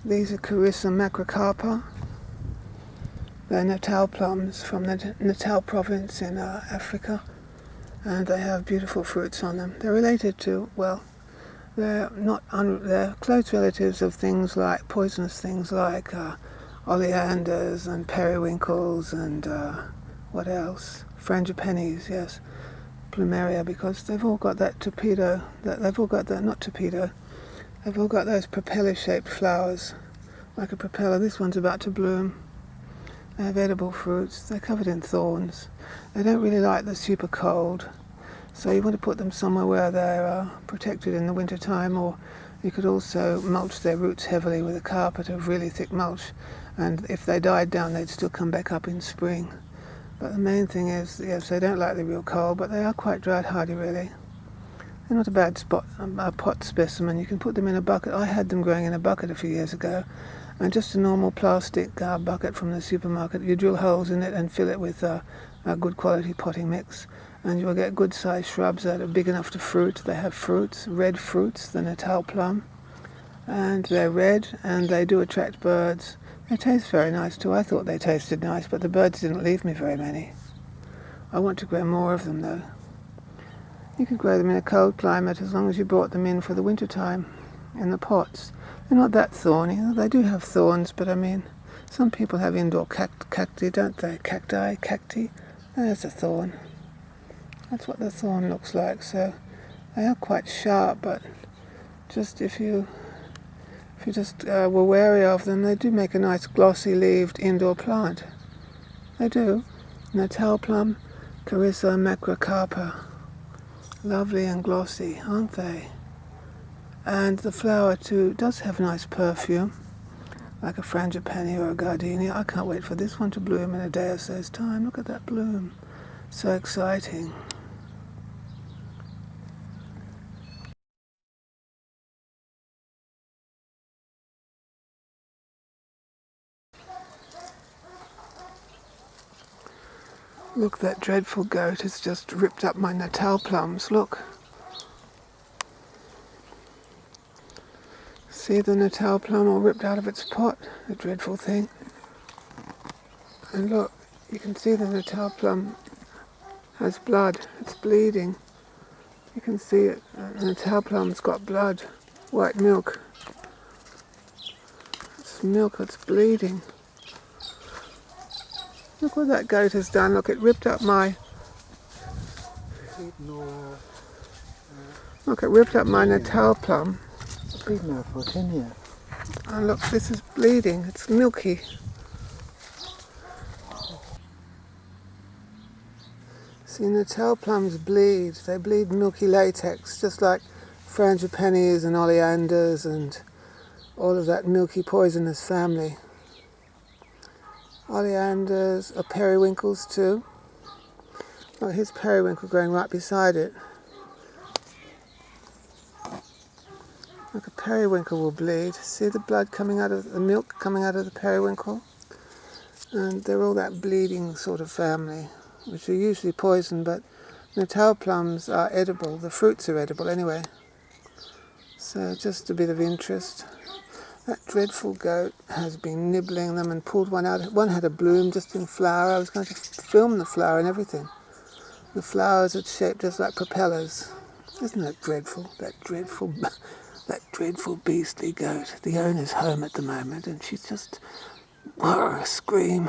These are Carissa macrocarpa. They're Natal plums from the Natal province in Africa, and they have beautiful fruits on them. They're related to, well, they're close relatives of things like poisonous things like oleanders and periwinkles and what else? Frangipanis, yes, plumeria, because they've all got that torpedo. They've all got that, not torpedo. They've all got those propeller-shaped flowers, like a propeller. This one's about to bloom. They have edible fruits. They're covered in thorns. They don't really like the super cold, so you want to put them somewhere where they're protected in the winter time, or you could also mulch their roots heavily with a carpet of really thick mulch, and if they died down they'd still come back up in spring. But the main thing is, yes, they don't like the real cold, but they are quite drought hardy really. They're not a bad pot specimen. You can put them in a bucket. I had them growing in a bucket a few years ago, and just a normal plastic bucket from the supermarket. You drill holes in it and fill it with a good quality potting mix, and you will get good sized shrubs that are big enough to fruit. They have fruits, red fruits, the Natal plum, and they're red and they do attract birds. They taste very nice too. I thought they tasted nice, but the birds didn't leave me very many. I want to grow more of them though. You can grow them in a cold climate as long as you brought them in for the winter time in the pots. They're not that thorny. They do have thorns, but I mean, some people have indoor cacti, don't they? Cacti. There's a thorn. That's what the thorn looks like. So they are quite sharp, but just if you just were wary of them, they do make a nice glossy-leaved indoor plant. They do. Natal plum, Carissa macrocarpa. Lovely and glossy, aren't they? And the flower too does have nice perfume, like a frangipani or a gardenia. I can't wait for this one to bloom in a day or so's time. Look at that bloom. So exciting. Look, that dreadful goat has just ripped up my Natal plums. Look. See the Natal plum all ripped out of its pot? The dreadful thing. And look, you can see the Natal plum has blood. It's bleeding. You can see it. The Natal plum's got blood. White milk. It's milk that's bleeding. Look what that goat has done. Look, it ripped up my... Look, it ripped up my Natal plum. And look, this is bleeding. It's milky. See, Natal plums bleed. They bleed milky latex, just like frangipanis and oleanders and all of that milky poisonous family. Oleanders are periwinkles too. Oh, here's periwinkle growing right beside it. Like a periwinkle will bleed. See the blood coming out of the milk coming out of the periwinkle? And they're all that bleeding sort of family, which are usually poison, but Natal plums are edible. The fruits are edible anyway. So just a bit of interest. That dreadful goat has been nibbling them and pulled one out. One had a bloom just in flower. I was going to film the flower and everything. The flowers are shaped just like propellers. Isn't that dreadful? That dreadful beastly goat. The owner's home at the moment and she's just scream.